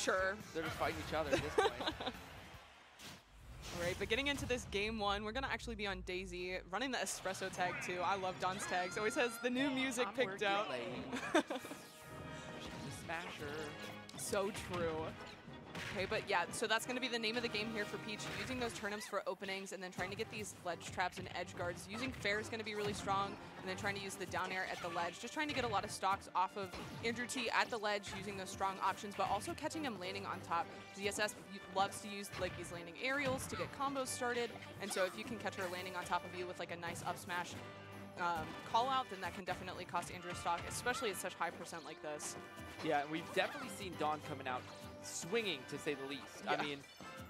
Sure. They're just fighting each other at this point. All right, but getting into this game one, we're going to actually be on Daisy, running the espresso tag too. I love Don's tags. Always has the new music picked out. She's a smasher. So true. Okay, but yeah, so that's going to be the name of the game here for Peach, using those turnips for openings and then trying to get these ledge traps and edge guards. Using fair is going to be really strong, and then trying to use the down air at the ledge. Just trying to get a lot of stocks off of AndrewT at the ledge, using those strong options, but also catching him landing on top. ZSS loves to use like these landing aerials to get combos started, and so if you can catch her landing on top of you with like a nice up smash call out, then that can definitely cost Andrew stock, especially at such high percent like this. Yeah, we've definitely seen Dawn coming out swinging, to say the least. Yeah. I mean,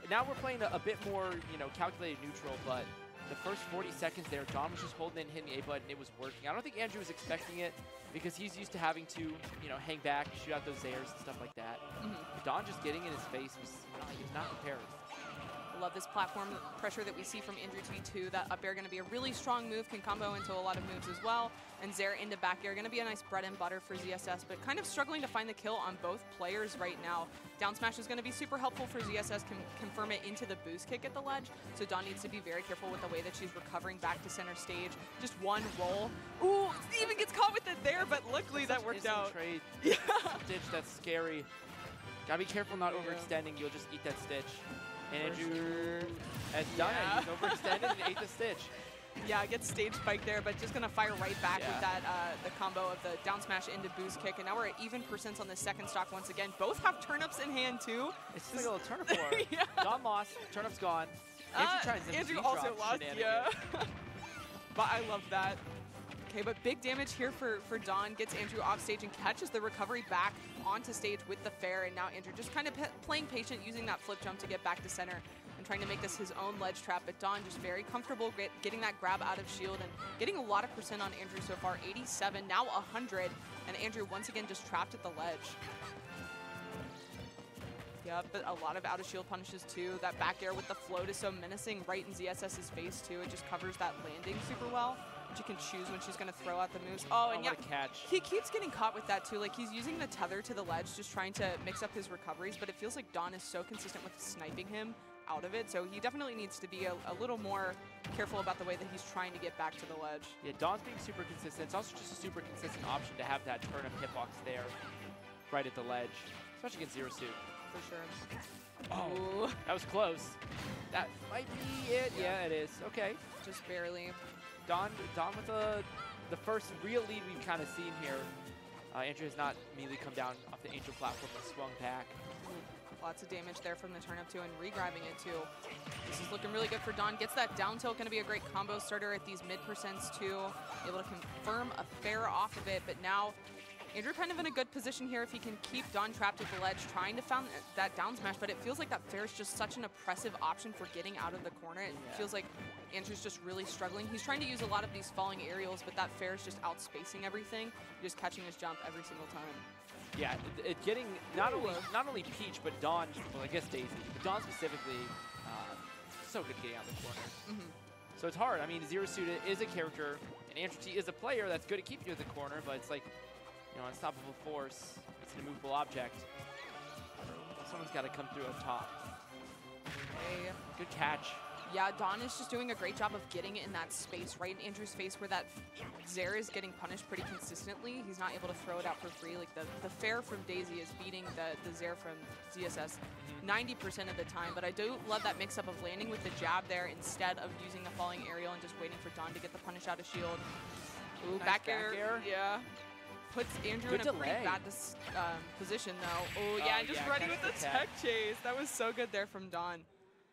now we're playing a bit more, you know, calculated neutral, but the first 40 seconds there, Dawn was just holding in, hitting the A button, it was working. I don't think Andrew was expecting it because he's used to having to, you know, hang back, shoot out those airs and stuff like that. Dawn just getting in his face was he was not prepared. I love this platform pressure that we see from AndrewT too. That up air going to be a really strong move, can combo into a lot of moves as well. And Zare into back air, going to be a nice bread and butter for ZSS, but kind of struggling to find the kill on both players right now. Down smash is going to be super helpful for ZSS, can confirm it into the boost kick at the ledge. So Dawn needs to be very careful with the way that she's recovering back to center stage. Just one roll. Ooh, even gets caught with it there, but luckily that worked out. Trade. Yeah. Stitch, that's scary. Gotta be careful not overextending, you'll just eat that stitch. And Andrew has done it. He's overextended and ate the stitch. Yeah, gets stage spike there, but just going to fire right back with that the combo of the down smash into boost kick. And now we're at even percents on the second stock once again. Both have turnips in hand, too. It's just like a little turnip war. Dawn lost, turnip's gone. Andrew tries Andrew also lost, yeah. But I love that. Okay, but big damage here for Dawn. Gets Andrew off stage and catches the recovery back onto stage with the fair. And now Andrew just kind of playing patient, using that flip jump to get back to center and trying to make this his own ledge trap. But Dawn just very comfortable getting that grab out of shield and getting a lot of percent on Andrew so far. 87, now 100. And Andrew once again just trapped at the ledge. Yeah, but a lot of out of shield punishes too. That back air with the float is so menacing right in ZSS's face too. It just covers that landing super well. She can choose when she's going to throw out the moves. Oh, and yeah, catch. He keeps getting caught with that too. Like, he's using the tether to the ledge, just trying to mix up his recoveries, but it feels like Dawn is so consistent with sniping him out of it, so he definitely needs to be a little more careful about the way that he's trying to get back to the ledge. Yeah, Dawn's being super consistent. It's also just a super consistent option to have that turnip hitbox there right at the ledge, especially against Zero Suit. For sure. Oh, that was close. That might be it. Yeah, it is. Okay. Just barely. Dawn with the first real lead we've kind of seen here. Andrew has not immediately come down off the Angel platform and swung back. Lots of damage there from the turnip too, and re-grabbing it too. This is looking really good for Dawn. Gets that down tilt, going to be a great combo starter at these mid percents too. Able to confirm a fair off of it, but now Andrew kind of in a good position here if he can keep Dawn trapped at the ledge, trying to find that down smash, but it feels like that fair is just such an oppressive option for getting out of the corner. It feels like Andrew's just really struggling. He's trying to use a lot of these falling aerials, but that fair is just outspacing everything, just catching his jump every single time. Yeah, getting not only Peach, but Dawn, well, I guess Daisy, but Dawn specifically, so good getting out of the corner. So it's hard. I mean, Zero Suit is a character, and AndrewT is a player that's good at keeping you at the corner, but it's like, you know, unstoppable force. It's an immovable object. Someone's got to come through up top. Okay. Good catch. Yeah, Dawn is just doing a great job of getting it in that space, right in Andrew's face, where that Zare is getting punished pretty consistently. He's not able to throw it out for free. Like, the fair from Daisy is beating the Zare from ZSS 90% of the time. But I do love that mix-up of landing with the jab there instead of using the falling aerial and just waiting for Dawn to get the punish out of shield. Ooh, nice back air. Yeah. Puts Andrew in a pretty bad position, though. Oh, yeah, and just ready with the tech chase. That was so good there from Dawn.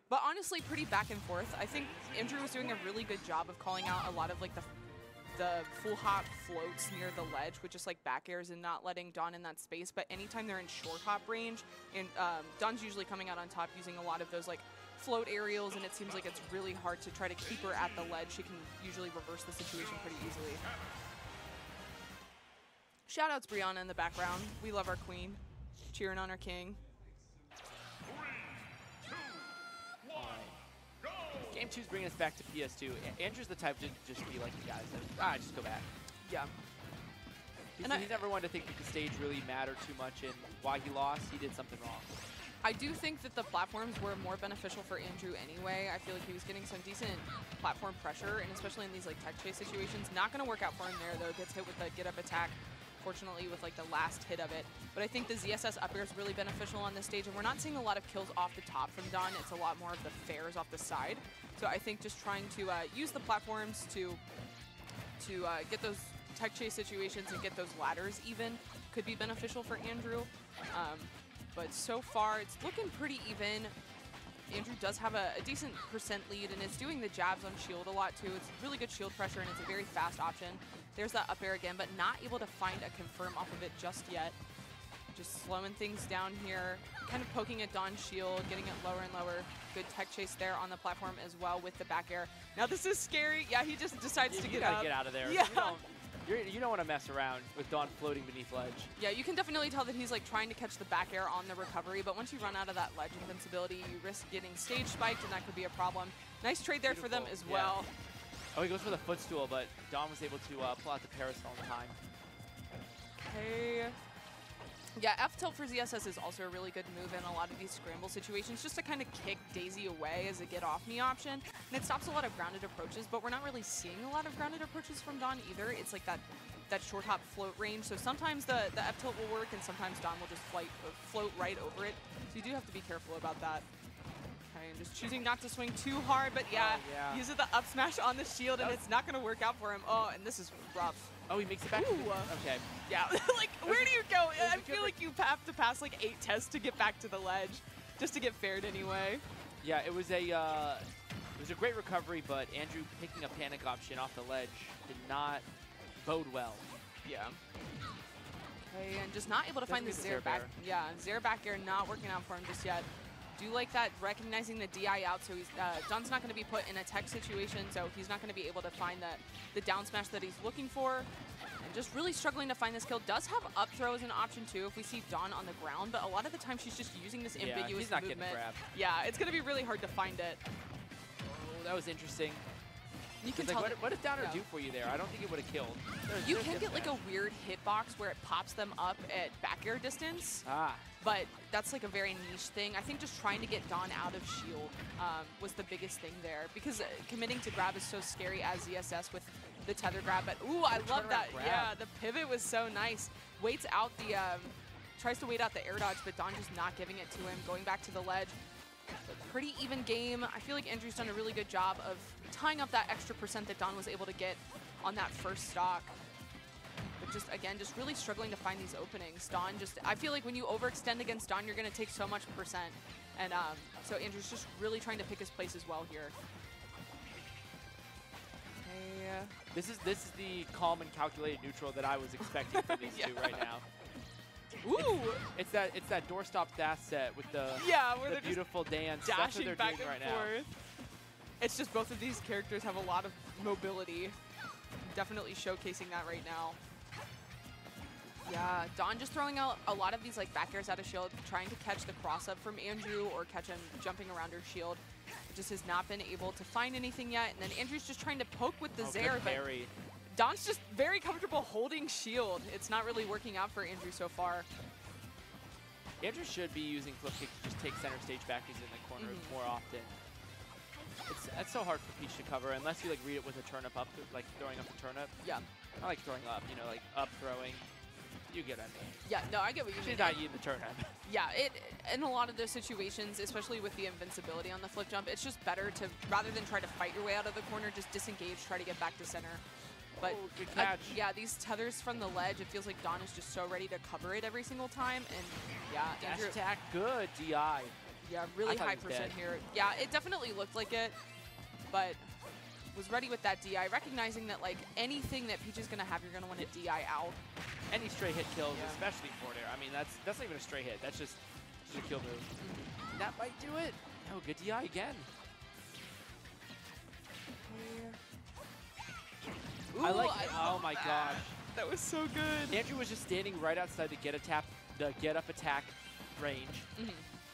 But honestly, pretty back and forth. I think Andrew was doing a really good job of calling out a lot of like the full hop floats near the ledge with just like back airs and not letting Dawn in that space. But anytime they're in short hop range, and Dawn's usually coming out on top using a lot of those like float aerials, and it seems like it's really hard to try to keep her at the ledge. She can usually reverse the situation pretty easily. Shoutouts Brianna in the background. We love our queen. Cheering on our king. Game 2's bringing us back to PS2. Andrew's the type to just be like the guys that, just go back. Yeah. He's never one to think that the stage really mattered too much, and why he lost, he did something wrong. I do think that the platforms were more beneficial for Andrew anyway. I feel like he was getting some decent platform pressure, and especially in these like tech chase situations. Not going to work out for him there, though. Gets hit with the get-up attack, fortunately, with like the last hit of it. But I think the ZSS up air is really beneficial on this stage, and we're not seeing a lot of kills off the top from Don. It's a lot more of the fairs off the side. So I think just trying to use the platforms to get those tech chase situations and get those ladders even could be beneficial for Andrew. But so far, it's looking pretty even. Andrew does have a decent percent lead, and it's doing the jabs on shield a lot, too. It's really good shield pressure, and it's a very fast option. There's that up air again, but not able to find a confirm off of it just yet. Just slowing things down here, kind of poking at Don's shield, getting it lower and lower. Good tech chase there on the platform as well with the back air. Now, this is scary. Yeah, he just decides to get up. You gotta get out of there. Yeah. You don't want to mess around with Don floating beneath ledge. Yeah, you can definitely tell that he's like trying to catch the back air on the recovery, but once you run out of that ledge invincibility, you risk getting stage spiked, and that could be a problem. Nice trade there for them as well. Oh, he goes for the footstool, but Don was able to pull out the parasol in time. Okay. Yeah, F tilt for ZSS is also a really good move in a lot of these scramble situations, just to kind of kick Daisy away as a get off me option. And it stops a lot of grounded approaches, but we're not really seeing a lot of grounded approaches from Don either. It's like that short hop float range. So sometimes the F tilt will work, and sometimes Don will just float right over it. So you do have to be careful about that. Okay, and just choosing not to swing too hard, but yeah, uses the up smash on the shield, and it's not going to work out for him. Oh, and this is rough. Oh, he makes it back. Okay. Yeah, like, where do you go? I feel like you have to pass like 8 tests to get back to the ledge, just to get faired anyway. Yeah, it was a great recovery, but Andrew picking a panic option off the ledge did not bode well. Yeah. Okay, and just not able to find the Zair back. Yeah, Zair back air not working out for him just yet. Do like that, recognizing the DI out, so he's Don's not going to be put in a tech situation, so he's not going to be able to find the down smash that he's looking for, and just really struggling to find this kill. Does have up throw as an option too if we see Don on the ground, but a lot of the time she's just using this ambiguous he's not movement. Getting grabbed. Yeah, it's going to be really hard to find it. Oh, that was interesting. You can like, tell what did Downer do for you there? I don't think it would have killed. You can get like a weird hitbox where it pops them up at back air distance. But that's like a very niche thing. I think just trying to get Don out of shield was the biggest thing there, because committing to grab is so scary as ZSS with the tether grab. But ooh, I love that. Yeah, the pivot was so nice. Waits out the, tries to wait out the air dodge, but Don just not giving it to him, going back to the ledge. Pretty even game. I feel like Andrew's done a really good job of tying up that extra percent that Don was able to get on that first stock. But just, again, just really struggling to find these openings. Don just, I feel like when you overextend against Don, you're going to take so much percent. And so Andrew's just really trying to pick his place as well here. Okay. This is the calm and calculated neutral that I was expecting from these two right now. Ooh! It's that doorstop dash set with the beautiful dance. Dashing That's what they're back doing and right forth. It's just both of these characters have a lot of mobility. Definitely showcasing that right now. Yeah, Don just throwing out a lot of these like back airs out of shield, trying to catch the cross up from Andrew or catch him jumping around her shield. It just has not been able to find anything yet. And then Andrew's just trying to poke with the Zair, but Don's just very comfortable holding shield. It's not really working out for Andrew so far. Andrew should be using flip kick to just take center stage backers in the corner more often. It's so hard for Peach to cover unless you like read it with a turnip up, like throwing up a turnip. Yeah. I like throwing up, you know, like up throwing. You get what I mean. Yeah, no, I get what you mean. She's not eating the turnip. Yeah, in a lot of those situations, especially with the invincibility on the flip jump, it's just better to, rather than try to fight your way out of the corner, just disengage, try to get back to center. But good catch. Yeah, these tethers from the ledge, it feels like Don is just so ready to cover it every single time. And yeah, Andrew attack, good DI. Yeah, really high percent here. Yeah, it definitely looked like it, but was ready with that DI, recognizing that like anything that Peach is gonna have, you're gonna want to DI out. Any straight hit kills, especially forward air. I mean, that's not even a straight hit. That's just a kill move. That might do it. Oh, good DI again. Ooh, I like it. Oh my gosh. That was so good. Andrew was just standing right outside the get up attack range,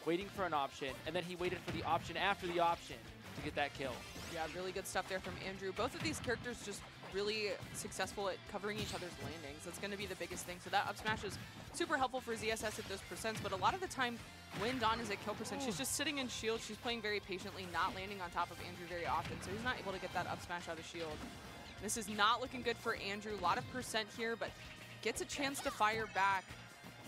waiting for an option, and then he waited for the option after the option to get that kill. Yeah, really good stuff there from Andrew. Both of these characters just really successful at covering each other's landings. That's going to be the biggest thing. So that up smash is super helpful for ZSS at those percents, but a lot of the time when Dawn is at kill percent, she's just sitting in shield. She's playing very patiently, not landing on top of Andrew very often, so he's not able to get that up smash out of shield. This is not looking good for Andrew. A lot of percent here, but gets a chance to fire back.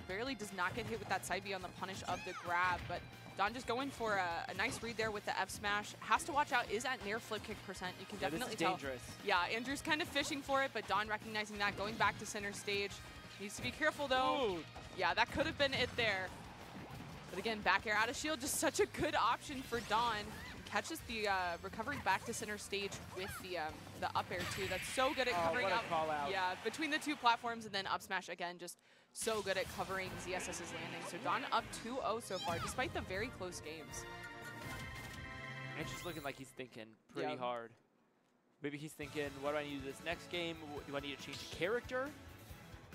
Barely does not get hit with that side B on the punish of the grab, but Dawn just going for a nice read there with the F smash. Has to watch out, is at near flip kick percent. You can definitely tell. This is dangerous. Yeah, Andrew's kind of fishing for it, but Dawn recognizing that, going back to center stage. Needs to be careful though. Ooh. Yeah, that could have been it there. But again, back air out of shield, just such a good option for Dawn. Catches the recovery back to center stage with the up air too. That's so good at covering what a up. call out. Yeah, between the two platforms, and then up smash again, just so good at covering ZSS's landing. So Dawn up 2-0 so far, despite the very close games. And just looking like he's thinking pretty hard. Maybe he's thinking, what do I need to do this next game? Do I need to change character?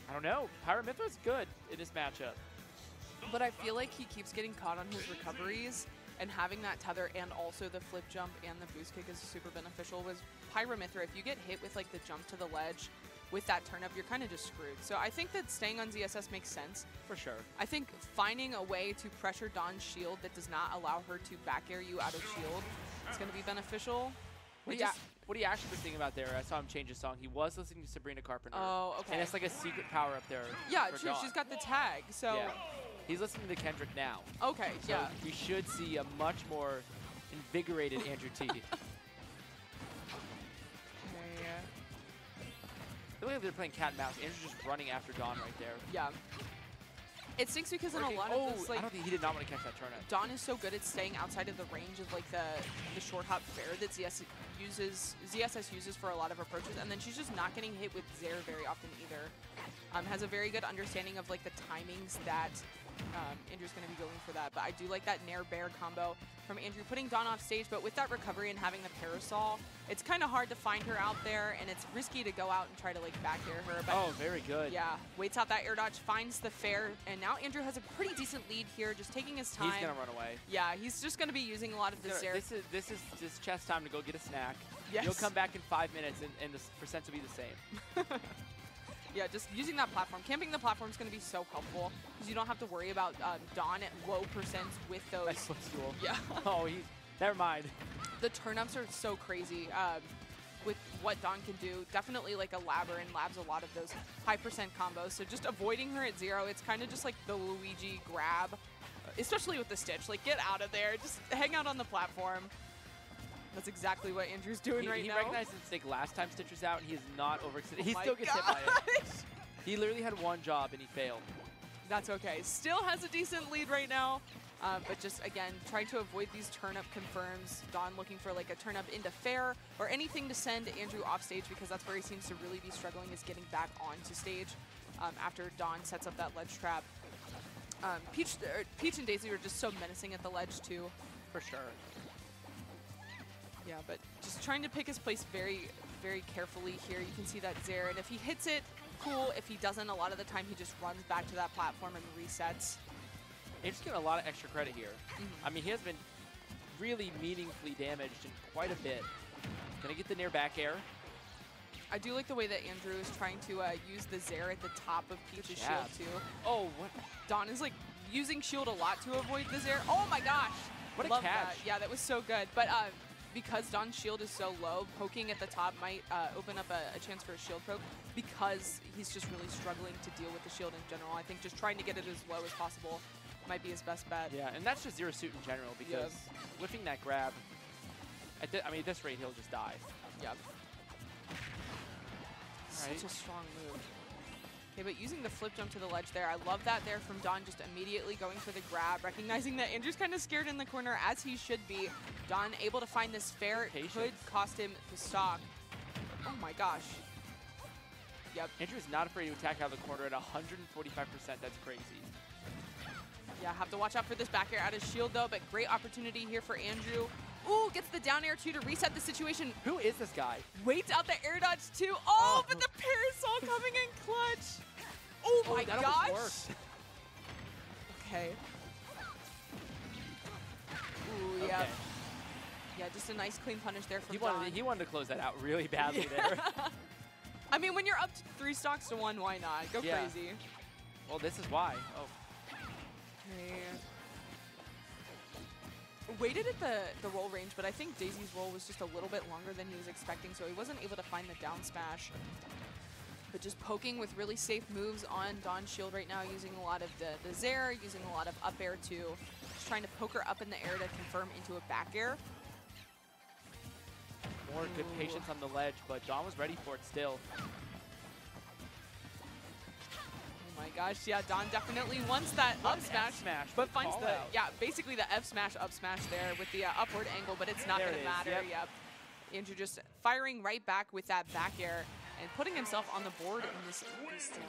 I don't know. Pyramithra's good in this matchup. But I feel like he keeps getting caught on his recoveries, and having that tether and also the flip jump and the boost kick is super beneficial. With Pyramithra, if you get hit with like the jump to the ledge with that turn up, you're kind of just screwed. So I think that staying on ZSS makes sense. For sure. I think finding a way to pressure Dawn's shield that does not allow her to back air you out of shield is going to be beneficial. What are you actually thinking about there? I saw him change his song. He was listening to Sabrina Carpenter. Oh, okay. And it's like a secret power up there. Yeah, true. She's got the tag. So yeah. He's listening to Kendrick now. Okay, so yeah. We should see a much more invigorated AndrewT. I feel like they're playing cat and mouse. Andrew's just running after Dawn right there. Yeah. It stinks because in a lot of this, like, I don't think he did not want to catch that turnip. Dawn is so good at staying outside of the range of like the short hop fair that ZSS uses for a lot of approaches, and then she's just not getting hit with Zair very often either. Has a very good understanding of like the timings that Andrew's going to be going for that, but I do like that Nair Bear combo from Andrew, putting Dawn off stage, but with that recovery and having the parasol, it's kind of hard to find her out there, and it's risky to go out and try to like back air her. But oh, very good. Yeah, waits out that air dodge, finds the fair, and now Andrew has a pretty decent lead here, just taking his time. He's going to run away. Yeah, he's just going to be using a lot of this air. This is just chess time to go get a snack. Yes. You'll come back in 5 minutes, and the percents will be the same. Yeah, just using that platform. Camping the platform is going to be so helpful because you don't have to worry about Dawn at low percents with those. Nice footstool. Yeah. Oh, never mind. The turn-ups are so crazy with what Dawn can do. Definitely like a labber, and labs a lot of those high percent combos. So just avoiding her at 0, it's kind of just like the Luigi grab, especially with the Stitch. Like, get out of there. Just hang out on the platform. That's exactly what Andrew's doing right now. He recognized his mistake last time Stitch was out, and he is not overextended. He Oh still gets hit by it. He literally had one job, and he failed. That's okay. Still has a decent lead right now. But just, again, trying to avoid these turn-up confirms. Dawn looking for like a turn-up into fair or anything to send Andrew off stage, because that's where he seems to really be struggling, is getting back onto stage after Dawn sets up that ledge trap. Peach and Daisy are just so menacing at the ledge, too. For sure. Yeah, but just trying to pick his place very, very carefully here. You can see that Zair, and if he hits it, cool. If he doesn't, a lot of the time he just runs back to that platform and resets. He's getting a lot of extra credit here. I mean, he has been really meaningfully damaged in quite a bit. Gonna get the near back air. I do like the way that Andrew is trying to use the Zair at the top of Peach's shield, too. Oh, what? Dawn is, like, using shield a lot to avoid the Zair. Oh, my gosh. What a Love catch. That. Yeah, that was so good. But because Dawn's shield is so low, poking at the top might open up a chance for a shield poke, because he's just really struggling to deal with the shield in general. I think just trying to get it as low as possible might be his best bet. Yeah, and that's just Zero Suit in general, because whiffing that grab, at this rate, he'll just die. Yep. Right. Such a strong move. Okay, but using the flip jump to the ledge there, I love that there from Dawn, just immediately going for the grab, recognizing that Andrew's kind of scared in the corner, as he should be. Dawn able to find this fair, could cost him the stock. Oh my gosh. Yep. Andrew's not afraid to attack out of the corner at 145%. That's crazy. Yeah, have to watch out for this back air out of shield though, but great opportunity here for Andrew. Ooh, gets the down air too to reset the situation. Who is this guy? Waits out the air dodge too. Oh, but the parasol coming in clutch. Oh my gosh. Okay. Ooh, yeah. Okay. Yeah, just a nice clean punish there from He Dawn. wanted to close that out really badly there. I mean, when you're up to 3 stocks to 1, why not? Go crazy. Well, this is why. Oh. Okay. Waited at the roll range, but I think Daisy's roll was just a little bit longer than he was expecting, so he wasn't able to find the down smash. But just poking with really safe moves on Dawn's shield right now, using a lot of the Zair, using a lot of up air too. Just trying to poke her up in the air to confirm into a back air. More good patience on the ledge, but Dawn was ready for it still. Oh my gosh, yeah, Dawn definitely wants that up smash, but finds the, basically the F smash up smash there with the upward angle, but it's not going to matter. Yep. Andrew just firing right back with that back air and putting himself on the board in this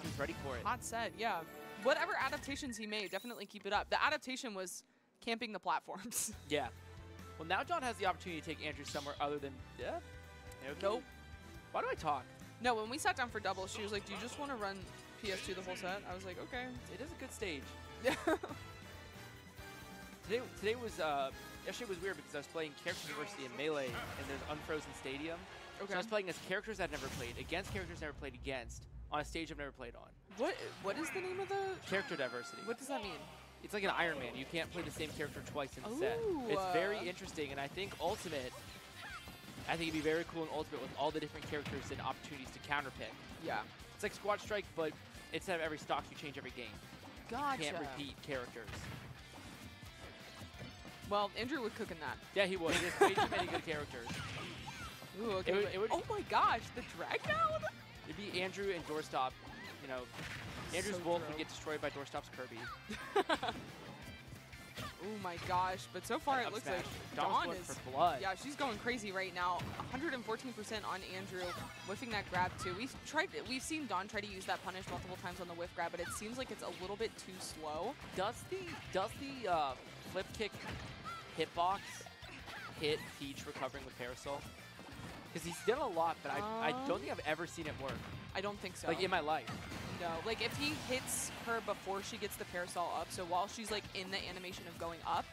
he's ready for it. Hot set, yeah. Whatever adaptations he made, definitely keep it up. The adaptation was camping the platforms. Yeah. Well, now Dawn has the opportunity to take Andrew somewhere other than, okay. Nope. Why do I talk? No, when we sat down for doubles, she was like, do you just want to run PS2 the whole set? I was like, okay. It is a good stage. Today was, yesterday was weird because I was playing Character University in Melee, and there's Unfrozen Stadium. Okay. So I was playing as characters I've never played, against characters I've never played against, on a stage I've never played on. What is the name of the? Character diversity. What does that mean? It's like an Iron Man. You can't play the same character twice in a set. It's very interesting, and I think Ultimate, it'd be very cool in Ultimate with all the different characters and opportunities to counterpick. Yeah. It's like Squad Strike, but instead of every stock, you change every game. Gotcha. You can't repeat characters. Well, Andrew would cook in that. Yeah, he would. He has way too many good characters. Ooh, okay. Oh my gosh, the drag down? It'd be Andrew and Doorstop. You know, Andrew's Wolf would get destroyed by Doorstop's Kirby. Oh my gosh, but so far it looks like Dawn is for blood. Yeah, she's going crazy right now. 114% on Andrew, whiffing that grab too. We've seen Dawn try to use that punish multiple times on the whiff grab, but it seems like it's a little bit too slow. Does the flip kick hitbox hit Peach recovering with Parasol? Because he's done a lot, but I don't think I've ever seen it work. I don't think so. Like in my life. No, like if he hits her before she gets the Parasol up, so while she's like in the animation of going up,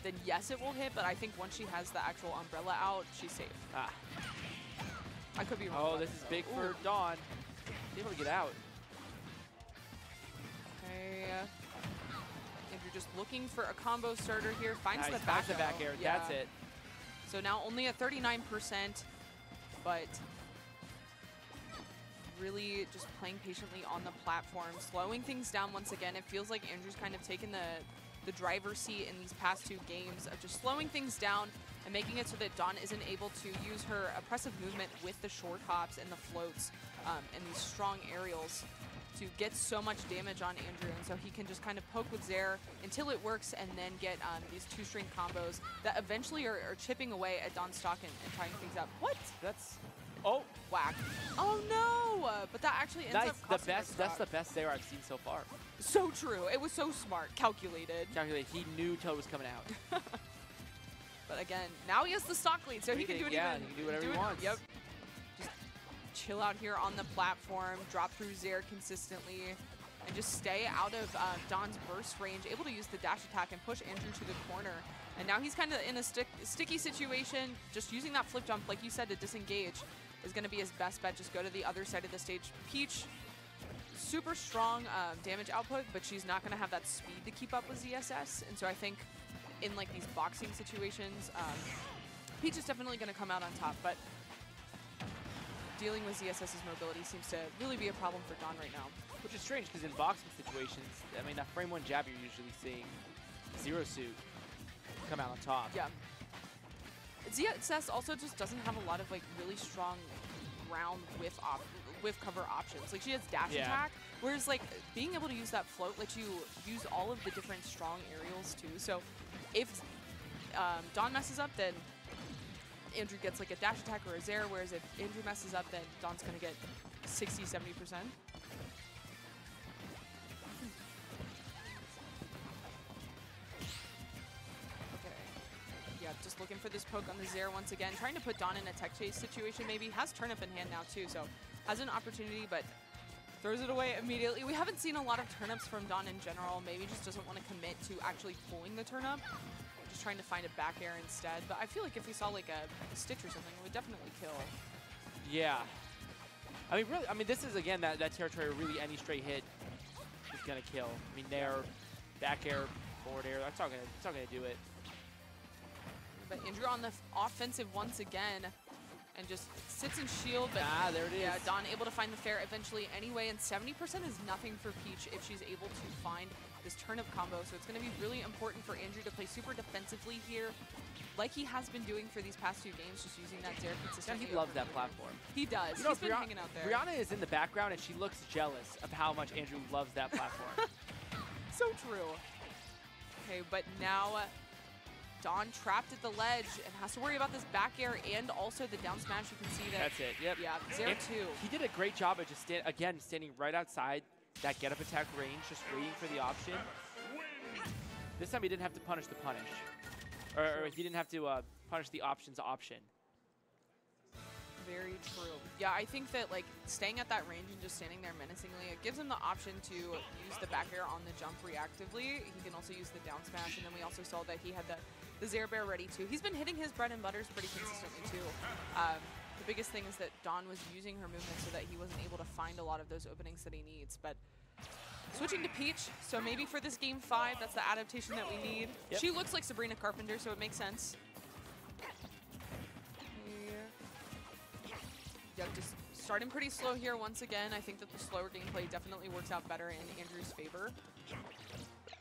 then yes, it will hit, but I think once she has the actual umbrella out, she's safe. Ah. I could be wrong. Oh, this is big for Dawn. Be able to get out. Okay. Andrew just looking for a combo starter here. Finds the back air. Yeah. That's it. So now only at 39%, but really just playing patiently on the platform, slowing things down once again. It feels like Andrew's kind of taken the driver's seat in these past 2 games of just slowing things down and making it so that Dawn isn't able to use her oppressive movement with the short hops and the floats and these strong aerials to get so much damage on Andrew, and so he can just kind of poke with Zair until it works and then get these 2-string combos that eventually are chipping away at Dawn's stock and tying things up. What? That's... Oh, whack. Oh no! But that actually ends up costing the best. That's the best Zair I've seen so far. So true. It was so smart. Calculated. He knew Toad was coming out. But again, now he has the stock lead, so he can do it he can do whatever he wants. Yep. Just chill out here on the platform, drop through Zair consistently, and just stay out of Dawn's burst range, able to use the dash attack and push Andrew to the corner. And now he's kind of in a sticky situation. Just using that flip jump, like you said, to disengage is going to be his best bet. Just go to the other side of the stage. Peach, super strong damage output, but she's not going to have that speed to keep up with ZSS. And so I think in like these boxing situations, Peach is definitely going to come out on top. But dealing with ZSS's mobility seems to really be a problem for Dawn right now. Which is strange, because in boxing situations, I mean, that frame 1 jab you're usually seeing Zero Suit come out on top. Yeah. ZSS also just doesn't have a lot of like really strong ground whiff cover options. Like she has dash attack, whereas like being able to use that float lets you use all of the different strong aerials too. So if Dawn messes up, then Andrew gets like a dash attack or a Zair, whereas if Andrew messes up, then Dawn's gonna get 60-70%. Just looking for this poke on the Zair once again, trying to put Dawn in a tech chase situation maybe. Has turnip in hand now too, so has an opportunity, but throws it away immediately. We haven't seen a lot of turnips from Dawn in general. Maybe just doesn't want to commit to actually pulling the turnip. Just trying to find a back air instead. But I feel like if we saw like a Stitch or something, it would definitely kill. Yeah. I mean, really, I mean, this is, again, that territory where really any straight hit is going to kill. I mean, nair, back air, forward air, that's not gonna do it. But Andrew on the offensive once again, and just sits in shield. But there it is. Yeah, Dawn able to find the fair eventually anyway, and 70% is nothing for Peach if she's able to find this turnip combo. So it's going to be really important for Andrew to play super defensively here, like he has been doing for these past 2 games, just using that Zair consistently. Yeah, he loves that platform. He does. You know, He's been hanging out there. Brianna is in the background, and she looks jealous of how much Andrew loves that platform. So true. Okay, but now Dawn trapped at the ledge and has to worry about this back air and also the down smash. You can see that. That's it. Yep. Yeah, Zair too. He did a great job of just standing right outside that get up attack range, just waiting for the option. This time he didn't have to punish the punish, or he didn't have to punish the option's option. Very true. Yeah, I think that like staying at that range and just standing there menacingly, it gives him the option to use the back air on the jump reactively. He can also use the down smash, and then we also saw that he had the Zair bear ready too. He's been hitting his bread and butters pretty consistently too. The biggest thing is that Dawn was using her movement so that he wasn't able to find a lot of those openings that he needs. But switching to Peach, so maybe for this game 5, that's the adaptation that we need. Yep. She looks like Sabrina Carpenter, so it makes sense. Yeah, just starting pretty slow here once again. I think that the slower gameplay definitely works out better in Andrew's favor.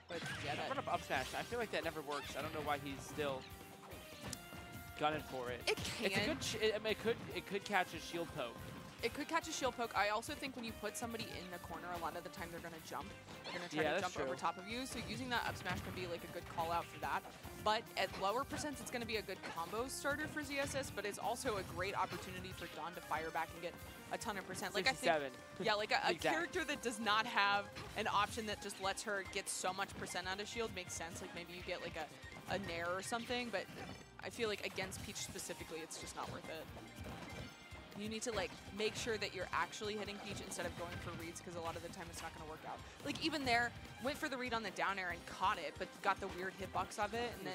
But yeah, that Run up smash. I feel like that never works. I don't know why he's still gunning for it. It can. It's a good. It could catch a shield poke. It could catch a shield poke. I also think when you put somebody in the corner, a lot of the time they're going to jump. They're going to try to jump over top of you. So using that up smash can be like a good call out for that. But at lower percents, it's going to be a good combo starter for ZSS, but it's also a great opportunity for Dawn to fire back and get a ton of percent. Like 67. I think, yeah, like a character that does not have an option that just lets her get so much percent out of shield makes sense. Like maybe you get like a nair or something, but I feel like against Peach specifically, it's just not worth it. You need to like make sure that you're actually hitting Peach instead of going for reads, because a lot of the time it's not going to work out. Like even there, went for the read on the down air and caught it, but got the weird hitbox of it, and then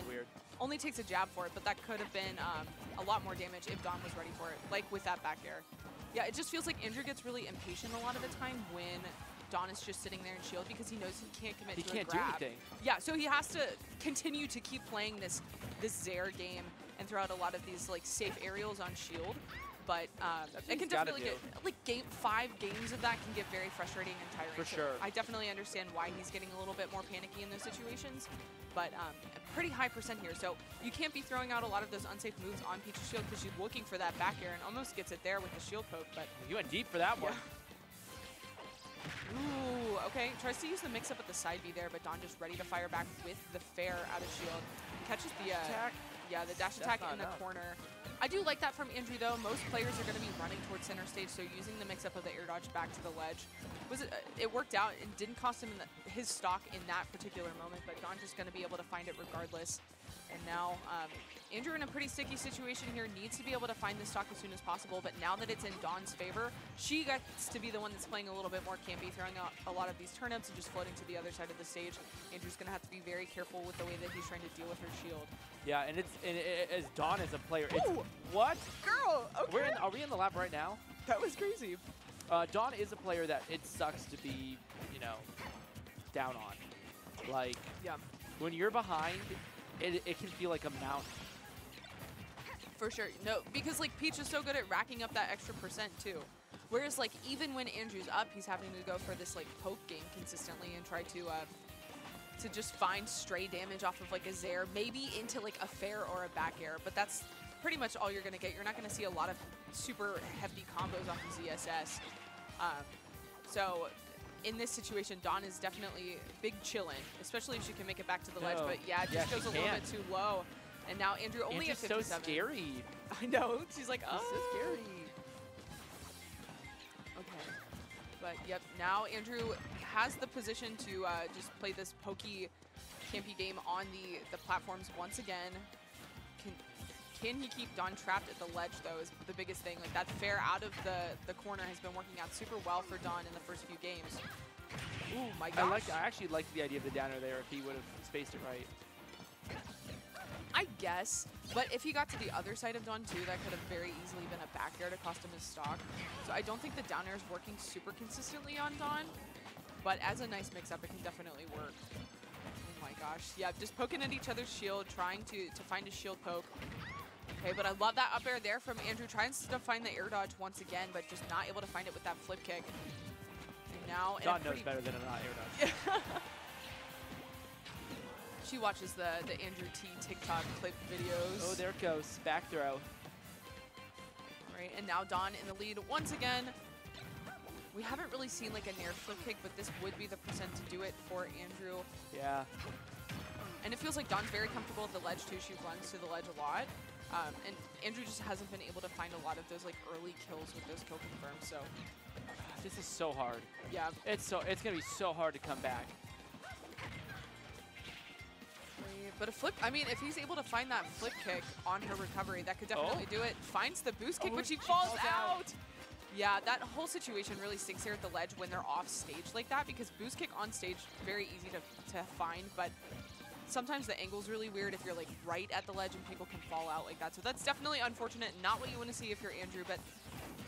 only takes a jab for it. But that could have been a lot more damage if Dawn was ready for it, like with that back air. Yeah, it just feels like Andrew gets really impatient a lot of the time when Dawn is just sitting there in shield, because he knows he can't commit to a grab. He can't do anything. Yeah, so he has to continue to keep playing this Zair game and throw out a lot of these like safe aerials on shield. But it can definitely get, like 5 games of that can get very frustrating and tiring. For sure. I definitely understand why he's getting a little bit more panicky in those situations, but a pretty high percent here. So you can't be throwing out a lot of those unsafe moves on Peach's shield, because she's looking for that back air and almost gets it there with the shield poke. But you went deep for that one. Ooh, okay. Tries to use the mix-up at the side B there, but Dawn just ready to fire back with the fair out of shield. Catches the attack. Yeah, the dash attack in the corner. I do like that from Andrew, though. Most players are going to be running towards center stage, so using the mix-up of the air dodge back to the ledge, it worked out and didn't cost him his stock in that particular moment, but Dawn's just going to be able to find it regardless. And now Andrew, in a pretty sticky situation here, needs to be able to find this stock as soon as possible, but now that it's in Dawn's favor, she gets to be the one that's playing a little bit more campy, throwing out a lot of these turnips and just floating to the other side of the stage. Andrew's going to have to be very careful with the way that he's trying to deal with her shield. Yeah, and as Dawn as a player, what? Girl, okay. Are we in the lab right now? That was crazy. Dawn is a player that it sucks to be, you know, down on. Like, when you're behind, it can feel like a mountain. For sure. No, because like Peach is so good at racking up that extra percent too. Whereas like even when Andrew's up, he's having to go for this like poke game consistently and try to just find stray damage off of like a Zair, maybe into like a fair or a back air, but that's pretty much all you're gonna get. You're not gonna see a lot of super hefty combos off of ZSS. So in this situation, Dawn is definitely big chillin', especially if she can make it back to the ledge. But yeah, it just goes a little bit too low. And now Andrew only at 57. So scary. I know. She's like, oh. So scary. Okay. But yep, now Andrew has the position to just play this pokey, campy game on the platforms once again. Can he keep Dawn trapped at the ledge, though, is the biggest thing. Like, that fair out of the corner has been working out super well for Dawn in the first few games. Ooh, my gosh. I actually liked the idea of the downer there if he would have spaced it right. I guess, but if he got to the other side of Dawn too, that could have very easily been a back air to cost him his stock. So I don't think the down air is working super consistently on Dawn, but as a nice mix-up, it can definitely work. Oh my gosh. Yeah, just poking at each other's shield, trying to find a shield poke. Okay, but I love that up air there from Andrew, trying to find the air dodge once again, but just not able to find it with that flip kick. And now Dawn knows better than a not air dodge. She watches the AndrewT TikTok clip videos. Oh, there it goes. Back throw. Right, and now Dawn in the lead once again. We haven't really seen like a nair flip kick, but this would be the percent to do it for Andrew. Yeah. And it feels like Dawn's very comfortable at the ledge too. She runs to the ledge a lot. And Andrew just hasn't been able to find a lot of those like early kills with those kill confirms, so. This is so hard. Yeah. It's gonna be so hard to come back. But a flip, I mean, if he's able to find that flip kick on her recovery, that could definitely do it. Finds the boost kick, but she falls out. Yeah, that whole situation really stinks here at the ledge when they're off stage like that, because boost kick on stage, very easy to find, but sometimes the angle's really weird if you're like right at the ledge and people can fall out like that. So that's definitely unfortunate, not what you want to see if you're Andrew, but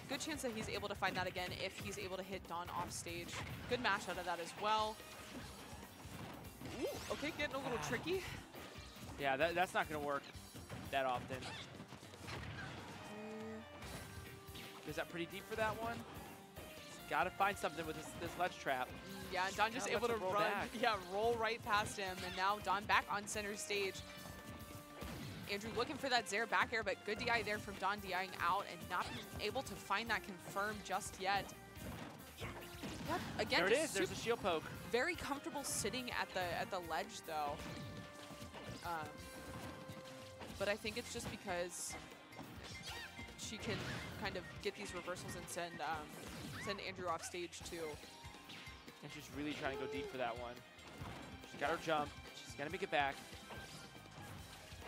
good chance that he's able to find that again if he's able to hit Dawn off stage. Good mash out of that as well. Ooh, okay, getting a little tricky. Yeah, that's not going to work that often. Is that pretty deep for that one? Got to find something with this ledge trap. Yeah, and Dawn just able to run. Back. Yeah, roll right past him. And now Dawn back on center stage. Andrew looking for that Zair back air, but good DI there from Dawn DIing out and not able to find that confirm just yet. Yeah, again, there it is. There's a shield poke. Very comfortable sitting at the ledge though. But I think it's just because she can kind of get these reversals and send Andrew off stage too. And she's really trying to go deep for that one. She's got her jump. She's gonna make it back.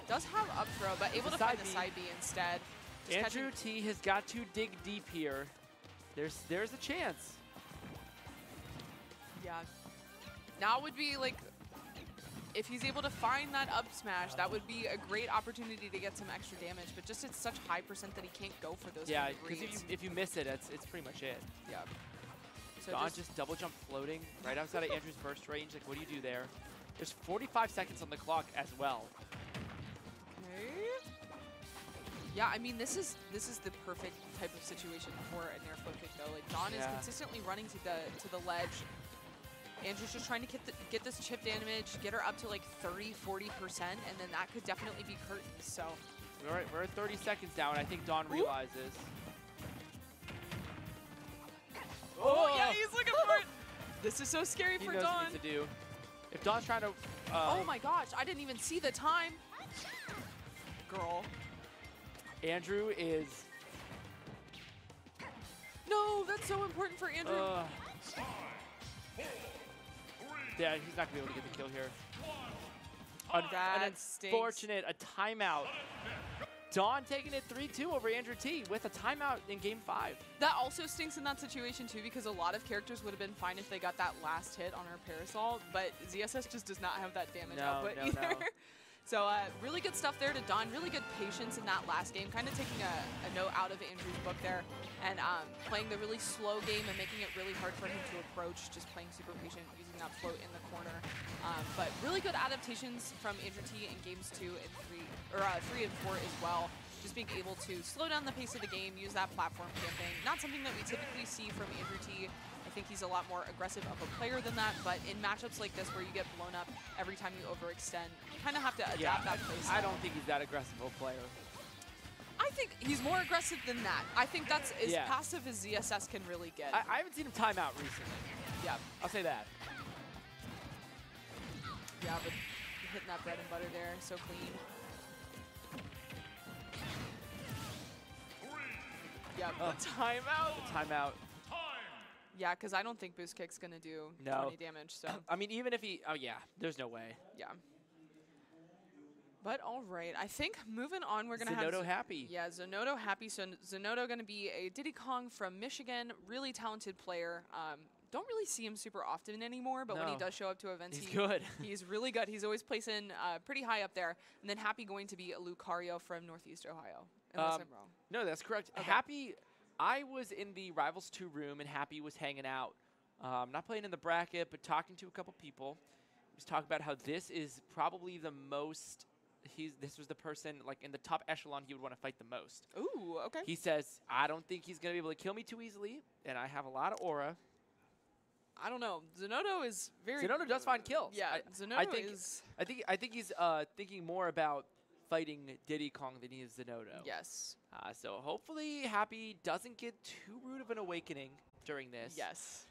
Does have up throw, but able to find the side B instead. AndrewT has got to dig deep here. There's a chance. Yeah. Now would be like, if he's able to find that up smash, that would be a great opportunity to get some extra damage, but just it's such high percent that he can't go for those. Yeah, because if you miss it, it's pretty much it. Yeah. So Dawn just double jump floating right outside of Andrew's burst range. Like, what do you do there? There's 45 seconds on the clock as well. Okay. Yeah, I mean, this is the perfect type of situation for a nair flip kick though. Like Dawn is consistently running to the ledge. Andrew's just trying to get this chip damage, get her up to like 30–40%, and then that could definitely be curtains. So we're at 30 seconds now, and I think Dawn realizes. Oh yeah, he's looking for it. This is so scary for Dawn. He knows what to do. If Dawn's trying to. Oh my gosh, I didn't even see the time. Girl. Andrew is. No, that's so important for Andrew. Yeah, he's not going to be able to get the kill here. Unfortunate, a timeout. Dawn taking it 3-2 over AndrewT with a timeout in Game 5. That also stinks in that situation too, because a lot of characters would have been fine if they got that last hit on her parasol, but ZSS just does not have that damage output either. No. So really good stuff there to Dawn. Really good patience in that last game, kind of taking a note out of Andrew's book there, and playing the really slow game and making it really hard for him to approach, just playing super patient, using that float in the corner. But really good adaptations from AndrewT in games 2 and 3, or 3 and 4 as well. Just being able to slow down the pace of the game, use that platform camping. Not something that we typically see from AndrewT. I think he's a lot more aggressive of a player than that, but in matchups like this where you get blown up every time you overextend, you kind of have to adapt that play style. I don't think he's that aggressive of a player. I think he's more aggressive than that. I think that's as passive as ZSS can really get. I haven't seen him time out recently. Yeah. I'll say that. Yeah, but hitting that bread and butter there, so clean. Yeah, the timeout. The timeout. Yeah, because I don't think boost kick's going to do 20 damage. So I mean, even if he... Oh, yeah. There's no way. Yeah. But all right. I think moving on, we're going to have... Zenodo happy. Yeah, Zenodo happy. So Zenodo going to be a Diddy Kong from Michigan. Really talented player. don't really see him super often anymore, but when he No. does show up to events, He's good. He's really good. He's always placing pretty high up there. And then Happy going to be Lucario from Northeast Ohio, unless I'm wrong. No, that's correct. Okay. Happy, I was in the Rivals 2 room, and Happy was hanging out. Not playing in the bracket, but talking to a couple people. He was talking about how this is probably the most, this was the person, like, in the top echelon he would want to fight the most. Ooh, okay. He says, I don't think he's going to be able to kill me too easily, and I have a lot of aura. I don't know. Zenodo is very... Zenodo does find kills. Yeah, Zenodo is... I think he's thinking more about fighting Diddy Kong than he is Zenodo. Yes. So hopefully Happy doesn't get too rude of an awakening during this. Yes.